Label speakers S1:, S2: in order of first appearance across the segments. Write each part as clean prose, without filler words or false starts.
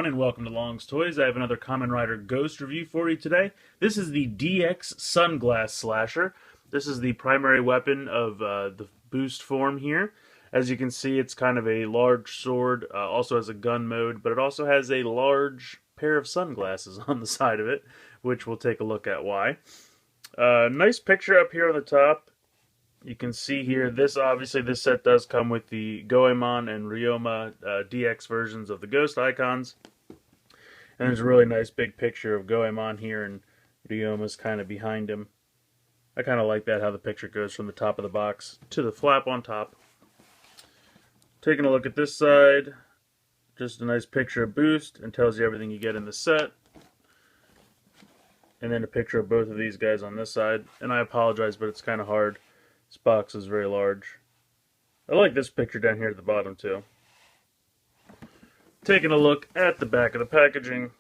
S1: everyone, and welcome to Long's Toys. I have another Kamen Rider Ghost review for you today. This is the DX Sunglasseslasher. This is the primary weapon of the boost form here. As you can see, it's kind of a large sword, also has a gun mode, but it also has a large pair of sunglasses on the side of it, which we'll take a look at why. Nice picture up here on the top. You can see here, this set does come with the Goemon and Ryoma DX versions of the Ghost icons. And there's a really nice big picture of Goemon here, and Ryoma's kind of behind him. I kind of like that, how the picture goes from the top of the box to the flap on top. Taking a look at this side, just a nice picture of Boost, and tells you everything you get in the set. And then a picture of both of these guys on this side. And I apologize, but it's kind of hard. This box is very large. I like this picture down here at the bottom too. Taking a look at the back of the packaging,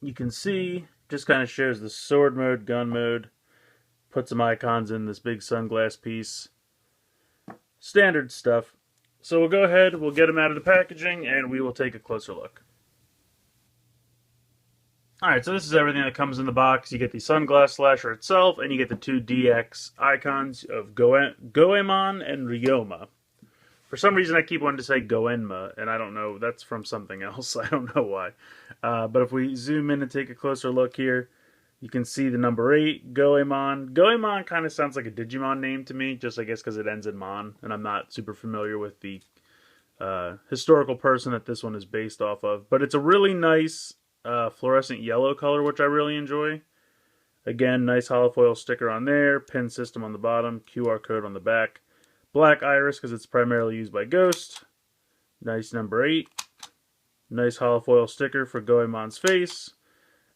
S1: you can see, just kind of shows the sword mode, gun mode, put some icons in this big sunglass piece. Standard stuff. So we'll go ahead, we'll get them out of the packaging, and we will take a closer look. Alright, so this is everything that comes in the box. You get the Sunglasseslasher itself, and you get the two DX icons of Goemon and Ryoma. For some reason, I keep wanting to say Goenma, and I don't know, that's from something else. I don't know why. But if we zoom in and take a closer look here, you can see the number 8, Goemon. Goemon kind of sounds like a Digimon name to me, just I guess because it ends in Mon, and I'm not super familiar with the historical person that this one is based off of. But it's a really nice fluorescent yellow color, which I really enjoy. Again, nice holofoil sticker on there, pin system on the bottom, QR code on the back. Black iris because it's primarily used by Ghost. Nice number 8. Nice holofoil sticker for Goemon's face.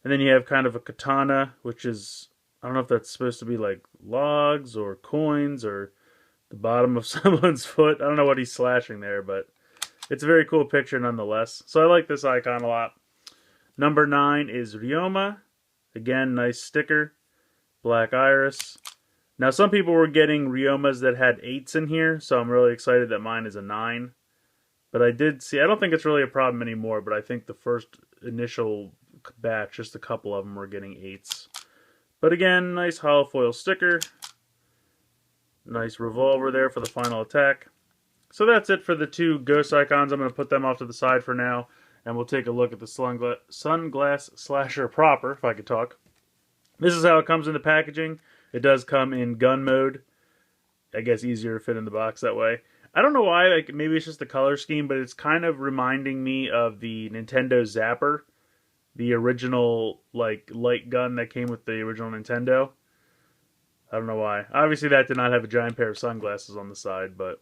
S1: And then you have kind of a katana, which is, I don't know if that's supposed to be like logs or coins or the bottom of someone's foot. I don't know what he's slashing there, but it's a very cool picture nonetheless. So I like this icon a lot. Number 9 is Ryoma. Again, nice sticker. Black iris. Now, some people were getting Ryomas that had 8s in here, so I'm really excited that mine is a 9. But I did see, I don't think it's really a problem anymore, but I think the first initial batch, just a couple of them were getting 8s. But again, nice holofoil sticker. Nice revolver there for the final attack. So that's it for the two Ghost icons. I'm going to put them off to the side for now. And we'll take a look at the Sunglasseslasher proper, if I could talk. This is how it comes in the packaging. It does come in gun mode. I guess easier to fit in the box that way. I don't know why, like maybe it's just the color scheme, but it's kind of reminding me of the Nintendo Zapper. The original, like, light gun that came with the original Nintendo. I don't know why. Obviously that did not have a giant pair of sunglasses on the side, but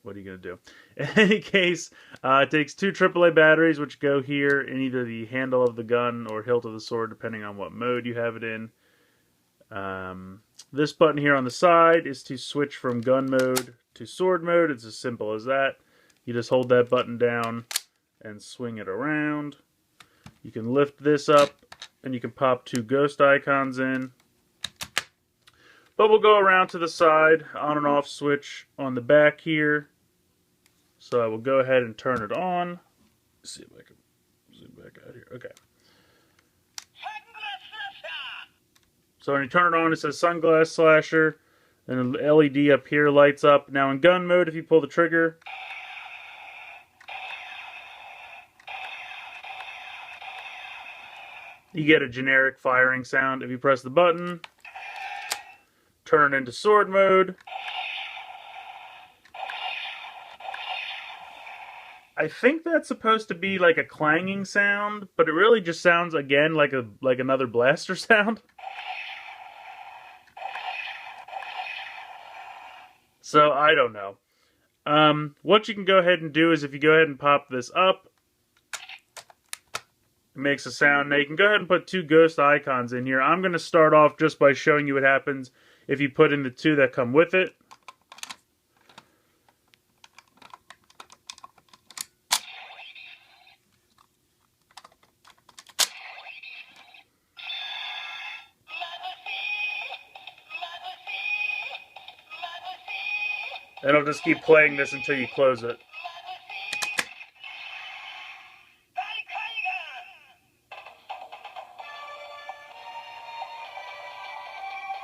S1: what are you going to do? In any case, it takes two AAA batteries, which go here in either the handle of the gun or hilt of the sword, depending on what mode you have it in. This button here on the side is to switch from gun mode to sword mode. It's as simple as that. You just hold that button down and swing it around. You can lift this up, and you can pop two Ghost icons in. But we'll go around to the side, on and off switch on the back here. So I will go ahead and turn it on. Let's see if I can zoom back out here. Okay. So when you turn it on, it says Sunglasseslasher. And the LED up here lights up. Now in gun mode, if you pull the trigger, you get a generic firing sound. If you press the button, turn it into sword mode. I think that's supposed to be like a clanging sound, but it really just sounds again like another blaster sound. So I don't know. What you can go ahead and do is if you go ahead and pop this up, it makes a sound. Now you can go ahead and put two Ghost icons in here. I'm going to start off just by showing you what happens if you put in the two that come with it. And I'll just keep playing this until you close it.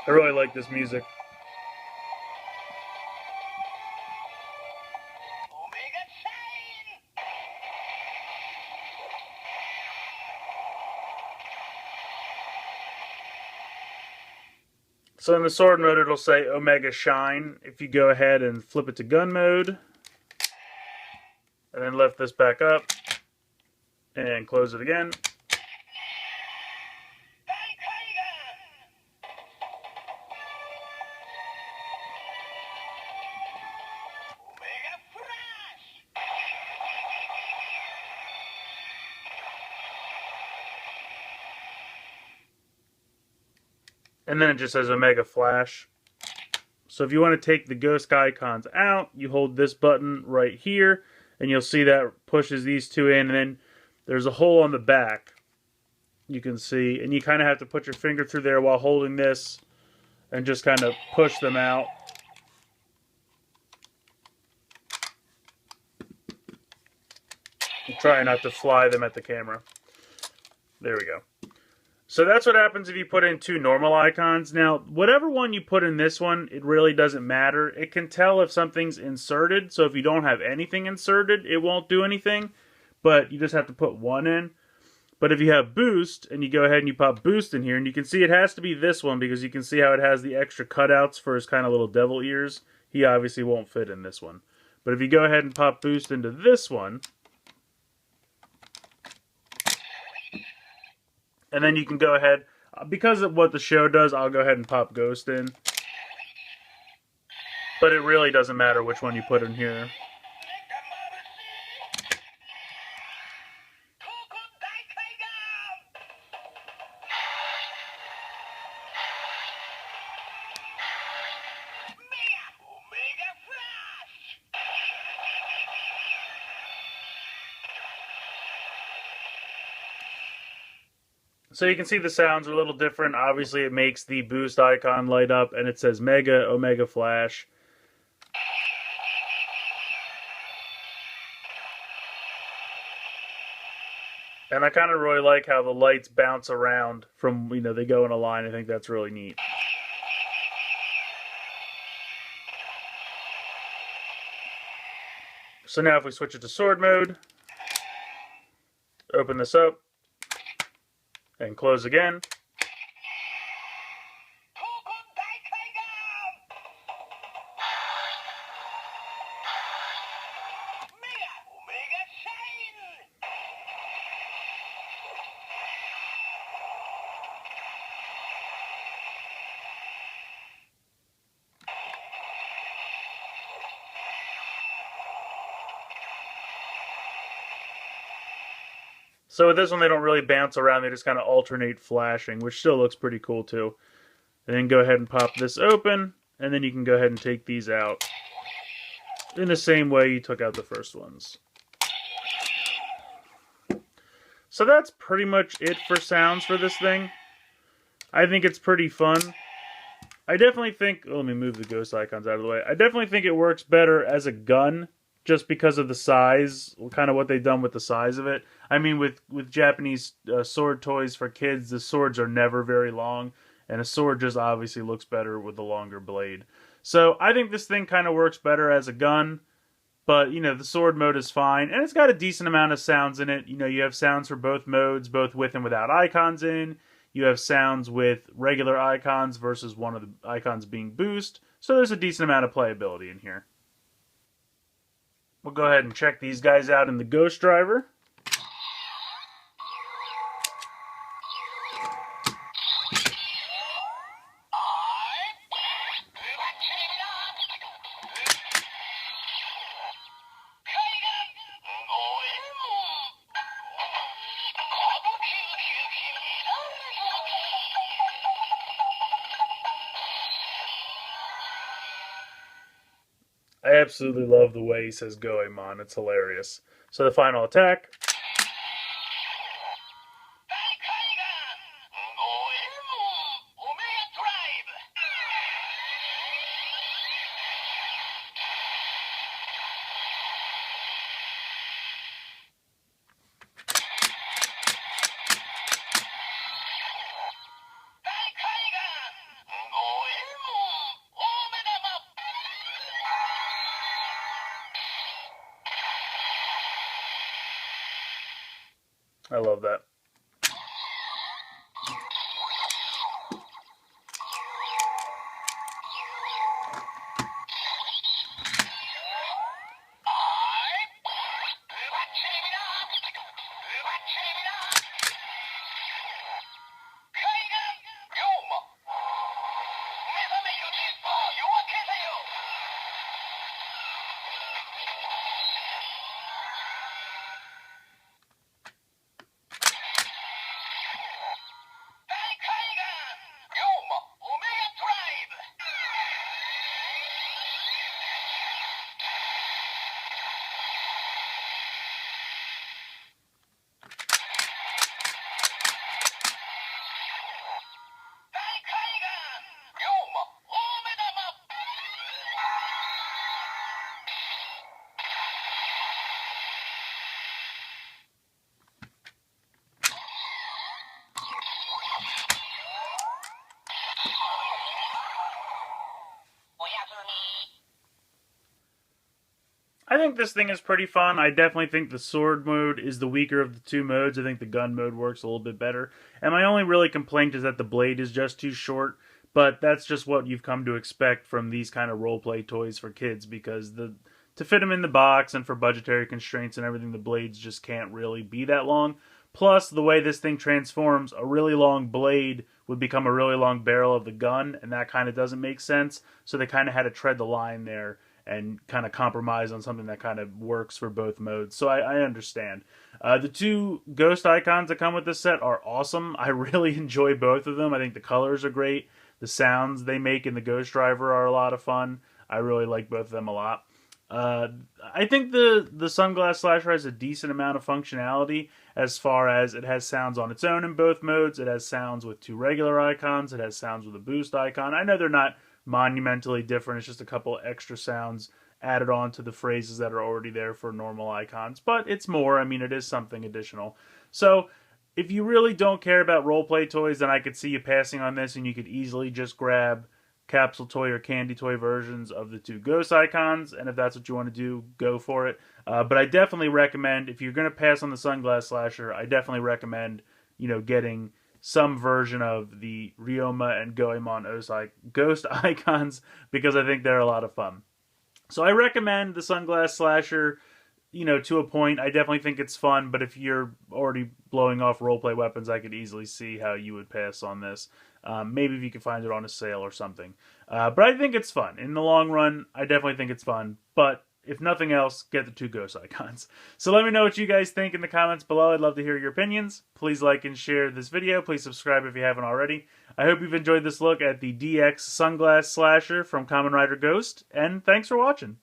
S1: I really like this music. So in the sword mode, it'll say Omega Shine. If you go ahead and flip it to gun mode, and then lift this back up, and close it again. And then it just says Omega Flash. So if you want to take the ghost icons out, you hold this button right here, and you'll see that pushes these two in, and then there's a hole on the back you can see, and you kind of have to put your finger through there while holding this and just kind of push them out. Try not to fly them at the camera. There we go. So that's what happens if you put in two normal icons. Now, whatever one you put in this one, it really doesn't matter. It can tell if something's inserted. So if you don't have anything inserted, it won't do anything. But you just have to put one in. But if you have boost, and you go ahead and you pop boost in here, and you can see it has to be this one, because you can see how it has the extra cutouts for his kind of little devil ears. He obviously won't fit in this one. But if you go ahead and pop boost into this one, and then you can go ahead, because of what the show does, I'll go ahead and pop Ghost in. But it really doesn't matter which one you put in here. So you can see the sounds are a little different. Obviously, it makes the boost icon light up, and it says Mega, Omega Flash. And I kind of really like how the lights bounce around from, they go in a line. I think that's really neat. So now if we switch it to sword mode, open this up, and close again. So with this one, they don't really bounce around. They just kind of alternate flashing, which still looks pretty cool too. And then go ahead and pop this open, and then you can go ahead and take these out in the same way you took out the first ones. So that's pretty much it for sounds for this thing. I think it's pretty fun. I definitely think, let me move the ghost icons out of the way. I definitely think it works better as a gun, just because of the size, kind of what they've done with the size of it. I mean, with Japanese sword toys for kids, the swords are never very long, and a sword just obviously looks better with a longer blade. So I think this thing kind of works better as a gun, but, the sword mode is fine, and it's got a decent amount of sounds in it. You have sounds for both modes, both with and without icons in. You have sounds with regular icons versus one of the icons being boost, so there's a decent amount of playability in here. We'll go ahead and check these guys out in the Ghost Driver. I absolutely love the way he says Goemon. It's hilarious. So the final attack. I love that. I think this thing is pretty fun. I definitely think the sword mode is the weaker of the two modes. I think the gun mode works a little bit better. And my only really complaint is that the blade is just too short. But that's just what you've come to expect from these kind of roleplay toys for kids, because to fit them in the box and for budgetary constraints and everything, the blades just can't really be that long. Plus, the way this thing transforms, a really long blade would become a really long barrel of the gun, and that kind of doesn't make sense. So they kind of had to tread the line there and kind of compromise on something that kind of works for both modes. So I understand. The two ghost icons that come with this set are awesome. I really enjoy both of them. I think the colors are great. The sounds they make in the Ghost Driver are a lot of fun. I really like both of them a lot. I think the Sunglasseslasher has a decent amount of functionality as far as it has sounds on its own in both modes. It has sounds with two regular icons. It has sounds with a boost icon. I know they're not monumentally different. It's just a couple extra sounds added on to the phrases that are already there for normal icons. But it's more. I mean, it is something additional. So if you really don't care about roleplay toys, then I could see you passing on this, and you could easily just grab capsule toy or candy toy versions of the two ghost icons, and if that's what you want to do, go for it. But I definitely recommend, if you're going to pass on the Sunglasseslasher, I definitely recommend, getting some version of the Ryoma and Goemon Osai ghost icons, because I think they're a lot of fun. So I recommend the Sunglasseslasher, to a point. I definitely think it's fun, but if you're already blowing off roleplay weapons, I could easily see how you would pass on this. Maybe if you could find it on a sale or something. But I think it's fun. In the long run, I definitely think it's fun. But if nothing else, get the two ghost icons. So let me know what you guys think in the comments below. I'd love to hear your opinions. Please like and share this video. Please subscribe if you haven't already. I hope you've enjoyed this look at the DX Sunglasseslasher from Kamen Rider Ghost, and thanks for watching.